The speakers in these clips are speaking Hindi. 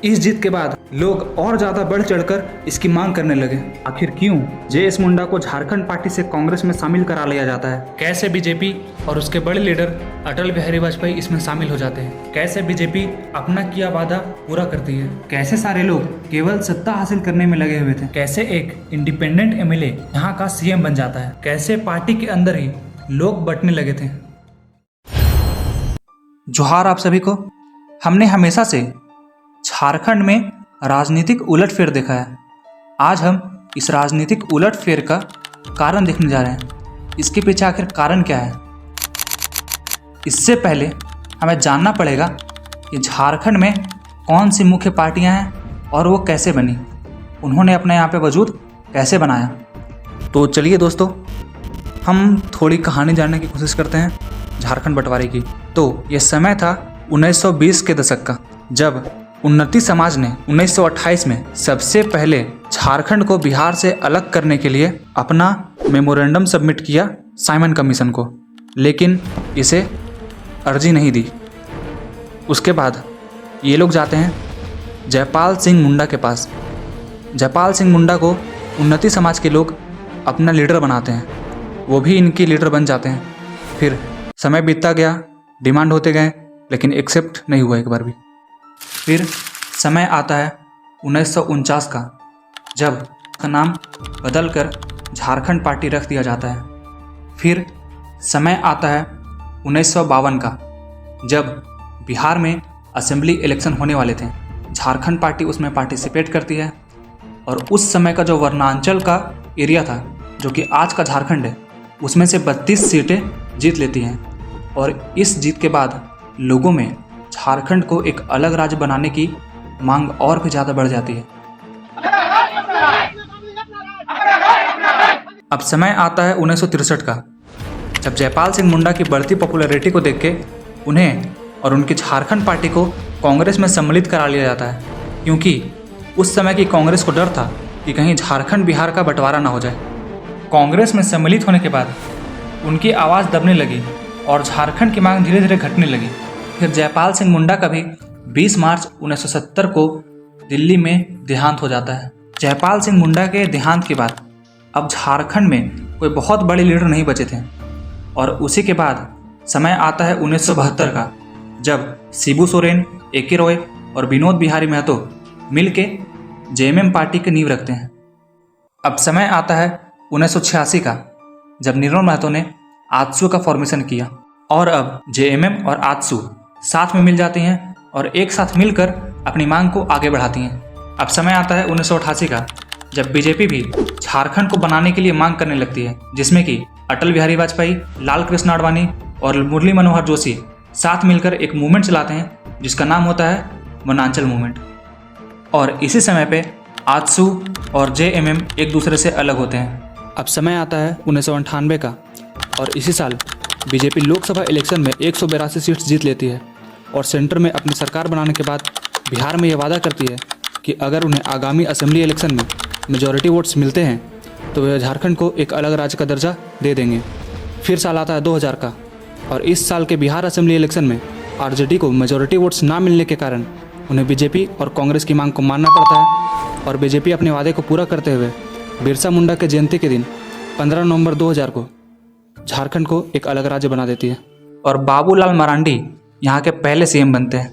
इस जीत के बाद लोग और ज्यादा बढ़ चढ़कर इसकी मांग करने लगे। आखिर क्यों जे.एस. मुंडा को झारखंड पार्टी से कांग्रेस में शामिल करा लिया जाता है? कैसे बीजेपी और उसके बड़े लीडर अटल बिहारी वाजपेयी इसमें शामिल हो जाते हैं? कैसे बीजेपी अपना किया वादा पूरा करती है? कैसे सारे लोग केवल सत्ता हासिल करने में लगे हुए थे? कैसे एक इंडिपेंडेंट एमएलए यहाँ का सीएम बन जाता है? कैसे पार्टी के अंदर ही लोग बंटने लगे थे? जोहार आप सभी को। हमने हमेशा से झारखंड में राजनीतिक उलटफेर देखा है। आज हम इस राजनीतिक उलटफेर का कारण देखने जा रहे हैं। इसके पीछे आखिर कारण क्या है? इससे पहले हमें जानना पड़ेगा कि झारखंड में कौन सी मुख्य पार्टियां हैं और वो कैसे बनी, उन्होंने अपने यहाँ पे वजूद कैसे बनाया। तो चलिए दोस्तों, हम थोड़ी कहानी जानने की कोशिश करते हैं झारखंड बंटवारे की। तो ये समय था 1920 के दशक का, जब उन्नति समाज ने 1928 में सबसे पहले झारखंड को बिहार से अलग करने के लिए अपना मेमोरेंडम सबमिट किया साइमन कमीशन को, लेकिन इसे अर्जी नहीं दी। उसके बाद ये लोग जाते हैं जयपाल सिंह मुंडा के पास। जयपाल सिंह मुंडा को उन्नति समाज के लोग अपना लीडर बनाते हैं, वो भी इनकी लीडर बन जाते हैं। फिर समय बीतता गया, डिमांड होते गए, लेकिन एक्सेप्ट नहीं हुआ एक बार भी। फिर समय आता है 1949 का, जब का नाम बदलकर झारखंड पार्टी रख दिया जाता है। फिर समय आता है 1952 का, जब बिहार में असेंबली इलेक्शन होने वाले थे। झारखंड पार्टी उसमें पार्टिसिपेट करती है और उस समय का जो वनांचल का एरिया था, जो कि आज का झारखंड है, उसमें से 32 सीटें जीत लेती हैं। और इस जीत के बाद लोगों में झारखंड को एक अलग राज्य बनाने की मांग और भी ज़्यादा बढ़ जाती है। अब समय आता है 1963 का, जब जयपाल सिंह मुंडा की बढ़ती पॉपुलैरिटी को देख के उन्हें और उनकी झारखंड पार्टी को कांग्रेस में सम्मिलित करा लिया जाता है, क्योंकि उस समय की कांग्रेस को डर था कि कहीं झारखंड बिहार का बंटवारा ना हो जाए। कांग्रेस में सम्मिलित होने के बाद उनकी आवाज़ दबने लगी और झारखंड की मांग धीरे धीरे घटने लगी। फिर जयपाल सिंह मुंडा का भी 20 मार्च 1970 को दिल्ली में देहांत हो जाता है। जयपाल सिंह मुंडा के देहांत के बाद अब झारखंड में कोई बहुत बड़े लीडर नहीं बचे थे। और उसी के बाद समय आता है 1972 का, जब शिबू सोरेन, ए.के. रॉय और विनोद बिहारी महतो मिलके जेएमएम पार्टी की नींव रखते हैं। अब समय आता है 1986 का, जब निर्मल महतो ने आजसू का फॉर्मेशन किया और अब जेएमएम और आजसू साथ में मिल जाती हैं और एक साथ मिलकर अपनी मांग को आगे बढ़ाती हैं। अब समय आता है 1988 का, जब बीजेपी भी झारखंड को बनाने के लिए मांग करने लगती है, जिसमें कि अटल बिहारी वाजपेयी, लाल कृष्ण आडवाणी और मुरली मनोहर जोशी साथ मिलकर एक मूवमेंट चलाते हैं जिसका नाम होता है वनांचल मूवमेंट। और इसी समय पे आजसू और जेएमएम एक दूसरे से अलग होते हैं। अब समय आता है 1998 का, और इसी साल बीजेपी लोकसभा इलेक्शन में 182 सीट्स जीत लेती है और सेंटर में अपनी सरकार बनाने के बाद बिहार में ये वादा करती है कि अगर उन्हें आगामी असेंबली इलेक्शन में मेजॉरिटी वोट्स मिलते हैं तो वे झारखंड को एक अलग राज्य का दर्जा दे देंगे। फिर साल आता है 2000 का, और इस साल के बिहार असेंबली इलेक्शन में आरजेडी को मेजॉरिटी वोट्स ना मिलने के कारण उन्हें बीजेपी और कांग्रेस की मांग को मानना पड़ता है। और बीजेपी अपने वादे को पूरा करते हुए बिरसा मुंडा के जयंती के दिन 15 नवंबर 2000 को झारखंड को एक अलग राज्य बना देती है। और बाबूलाल मरांडी यहाँ के पहले सीएम बनते हैं।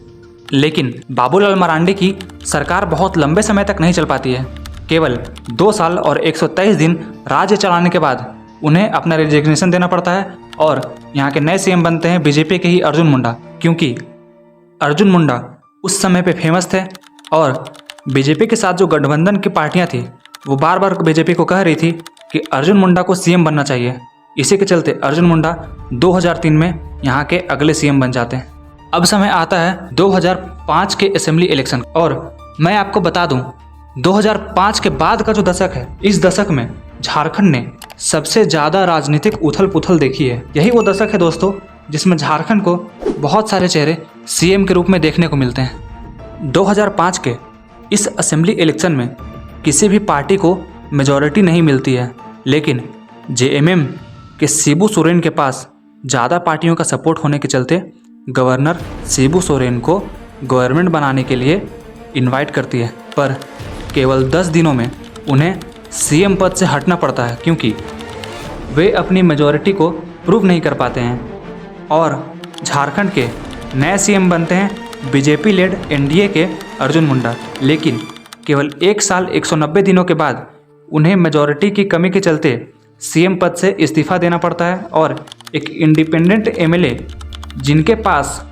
लेकिन बाबूलाल मरांडी की सरकार बहुत लंबे समय तक नहीं चल पाती है। केवल 2 साल और 123 दिन राज्य चलाने के बाद उन्हें अपना रेजिग्नेशन देना पड़ता है और यहाँ के नए सीएम बनते हैं बीजेपी के ही अर्जुन मुंडा, क्योंकि अर्जुन मुंडा उस समय पे फेमस थे और बीजेपी के साथ जो गठबंधन की पार्टियाँ थी वो बार बार बीजेपी को कह रही थी कि अर्जुन मुंडा को सीएम बनना चाहिए। इसी के चलते अर्जुन मुंडा 2003 में यहाँ के अगले सीएम बन जाते हैं। अब समय आता है 2005 के असेंबली इलेक्शन, और मैं आपको बता दूं 2005 के बाद का जो दशक है, इस दशक में झारखंड ने सबसे ज़्यादा राजनीतिक उथल पुथल देखी है। यही वो दशक है दोस्तों जिसमें झारखंड को बहुत सारे चेहरे सीएम के रूप में देखने को मिलते हैं। 2005 के इस असेंबली इलेक्शन में किसी भी पार्टी को मेजॉरिटी नहीं मिलती है, लेकिन जेएमएम के शिबू सोरेन के पास ज़्यादा पार्टियों का सपोर्ट होने के चलते गवर्नर शिबू सोरेन को गवर्नमेंट बनाने के लिए इनवाइट करती है, पर केवल 10 दिनों में उन्हें सीएम पद से हटना पड़ता है क्योंकि वे अपनी मेजॉरिटी को प्रूव नहीं कर पाते हैं और झारखंड के नए सीएम बनते हैं बीजेपी लेड एनडीए के अर्जुन मुंडा। लेकिन केवल 1 साल 190 दिनों के बाद उन्हें मेजॉरिटी की कमी के चलते सीएम पद से इस्तीफा देना पड़ता है और एक इंडिपेंडेंट एमएलए, जिनके पास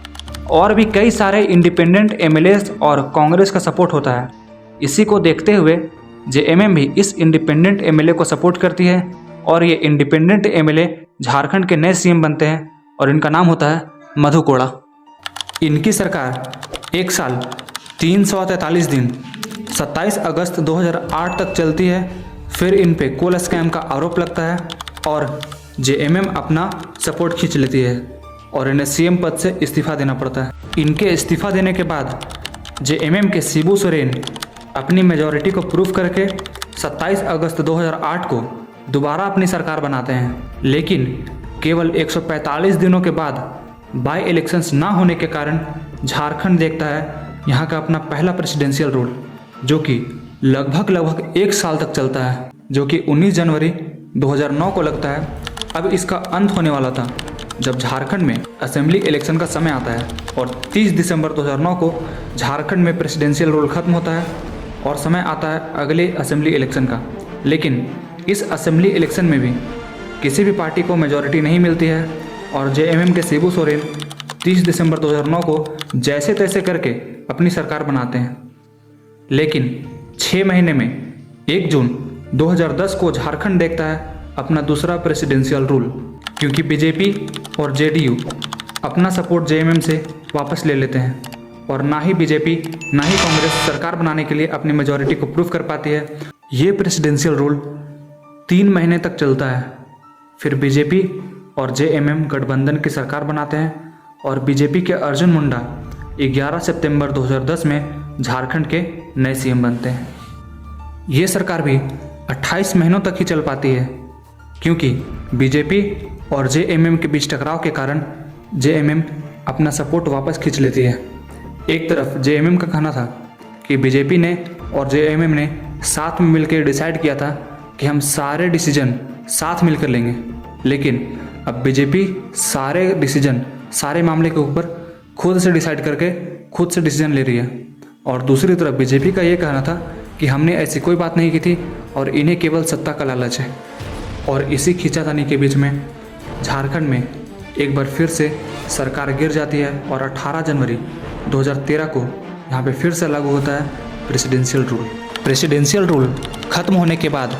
और भी कई सारे इंडिपेंडेंट एमएलएस और कांग्रेस का सपोर्ट होता है, इसी को देखते हुए जेएमएम भी इस इंडिपेंडेंट एमएलए को सपोर्ट करती है और ये इंडिपेंडेंट एमएलए झारखंड के नए सीएम बनते हैं और इनका नाम होता है मधु कोड़ा। इनकी सरकार 1 साल 343 दिन 27 अगस्त 2008 तक चलती है। फिर इन पे कोल स्कैम का आरोप लगता है और जेएमएम अपना सपोर्ट खींच लेती है और इन्हें सीएम पद से इस्तीफा देना पड़ता है। इनके इस्तीफा देने के बाद जेएमएम के शिबू सोरेन अपनी मेजॉरिटी को प्रूव करके 27 अगस्त 2008 को दोबारा अपनी सरकार बनाते हैं। लेकिन केवल 145 दिनों के बाद बाई इलेक्शंस ना होने के कारण झारखंड देखता है यहाँ का अपना पहला प्रेसिडेंशियल रूल, जो कि लगभग 1 साल तक चलता है, जो कि 19 जनवरी 2009 को लगता है। अब इसका अंत होने वाला था जब झारखंड में असेंबली इलेक्शन का समय आता है और 30 दिसंबर 2009 को झारखंड में प्रेसिडेंशियल रूल खत्म होता है और समय आता है अगले असेंबली इलेक्शन का। लेकिन इस असेंबली इलेक्शन में भी किसी भी पार्टी को मेजॉरिटी नहीं मिलती है और जेएमएम के शिबू सोरेन 30 दिसंबर 2009 को जैसे तैसे करके अपनी सरकार बनाते हैं। लेकिन 6 महीने में 1 जून 2010 को झारखंड देखता है अपना दूसरा प्रेसिडेंशियल रूल, क्योंकि बीजेपी और जेडीयू अपना सपोर्ट जेएमएम से वापस ले लेते हैं और ना ही बीजेपी ना ही कांग्रेस सरकार बनाने के लिए अपनी मेजॉरिटी को प्रूव कर पाती है। ये प्रेसिडेंशियल रूल 3 महीने तक चलता है। फिर बीजेपी और जेएमएम गठबंधन की सरकार बनाते हैं और बीजेपी के अर्जुन मुंडा 11 सितंबर 2010 में झारखंड के नए सीएम बनते हैं। ये सरकार भी 28 महीनों तक ही चल पाती है, क्योंकि बीजेपी और जेएमएम के बीच टकराव के कारण जेएमएम अपना सपोर्ट वापस खींच लेती है। एक तरफ जेएमएम का कहना था कि बीजेपी ने और जेएमएम ने साथ में मिलकर डिसाइड किया था कि हम सारे डिसीजन साथ मिलकर लेंगे, लेकिन अब बीजेपी सारे डिसीजन सारे मामले के ऊपर खुद से डिसाइड करके खुद से डिसीजन ले रही है। और दूसरी तरफ बीजेपी का ये कहना था कि हमने ऐसी कोई बात नहीं की थी और इन्हें केवल सत्ता का लालच है। और इसी खींचातानी के बीच में झारखंड में एक बार फिर से सरकार गिर जाती है और 18 जनवरी 2013 को यहाँ पे फिर से लागू होता है प्रेसिडेंशियल रूल। प्रेसिडेंशियल रूल खत्म होने के बाद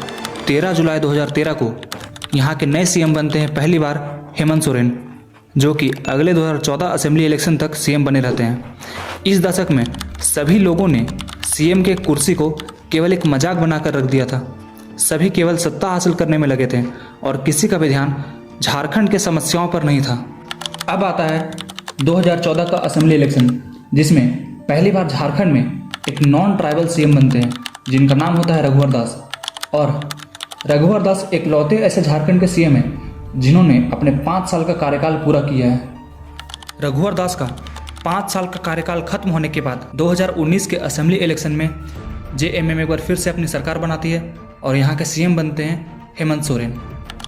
13 जुलाई 2013 को यहाँ के नए सीएम बनते हैं पहली बार हेमंत सोरेन, जो कि अगले 2014 असेंबली इलेक्शन तक सीएम बने रहते हैं। इस दशक में सभी लोगों ने सीएम के कुर्सी को केवल एक मजाक बनाकर रख दिया था। सभी केवल सत्ता हासिल करने में लगे थे और किसी का भी ध्यान झारखंड के समस्याओं पर नहीं था। अब आता है 2014 का असेंबली इलेक्शन, जिसमें पहली बार झारखंड में एक नॉन ट्राइबल सीएम बनते हैं, जिनका नाम होता है रघुवर दास। और रघुवर दास एक लौते ऐसे झारखंड के सीएम हैं जिन्होंने अपने 5 साल का कार्यकाल पूरा किया है। रघुवर दास का 5 साल का कार्यकाल खत्म होने के बाद 2019 के असेंबली इलेक्शन में जेएमएम एक बार फिर से अपनी सरकार बनाती है और यहाँ के सीएम बनते हैं हेमंत सोरेन।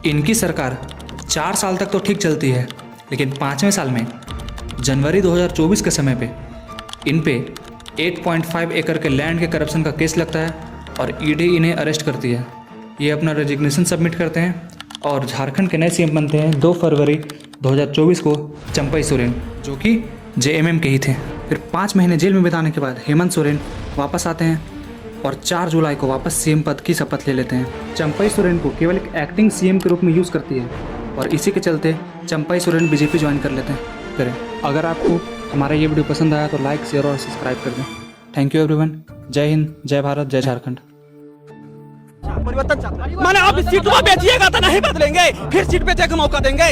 इनकी सरकार 4 साल तक तो ठीक चलती है, लेकिन 5वें साल में जनवरी 2024 के समय पे इन पे 8.5 एकड़ के लैंड के करप्शन का केस लगता है और ईडी इन्हें अरेस्ट करती है। ये अपना रेजिग्नेशन सबमिट करते हैं और झारखंड के नए सीएम बनते हैं 2 फरवरी 2024 को चंपई सोरेन, जो कि जेएमएम के ही थे। फिर 5 महीने जेल में बिताने के बाद हेमंत सोरेन वापस आते हैं और 4 जुलाई को वापस सीएम पद की शपथ ले लेते हैं। चंपई सोरेन को केवल एक एक्टिंग सीएम के रूप में यूज़ करती है और इसी के चलते चंपई सोरेन बीजेपी ज्वाइन कर लेते हैं। करें, अगर आपको हमारा ये वीडियो पसंद आया तो लाइक, शेयर और सब्सक्राइब कर दें। Thank you everyone. जय हिंद, जय भारत, जय झारखंड। माने आप सीट बेचिएगा तो नहीं बदलेंगे, फिर सीट बेचने का मौका देंगे।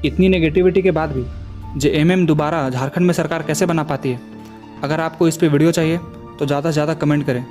इतनी नेगेटिविटी के बाद भी जेएमएम दोबारा झारखंड में सरकार कैसे बना पाती है? अगर आपको इस पे वीडियो चाहिए तो ज़्यादा से ज़्यादा कमेंट करें।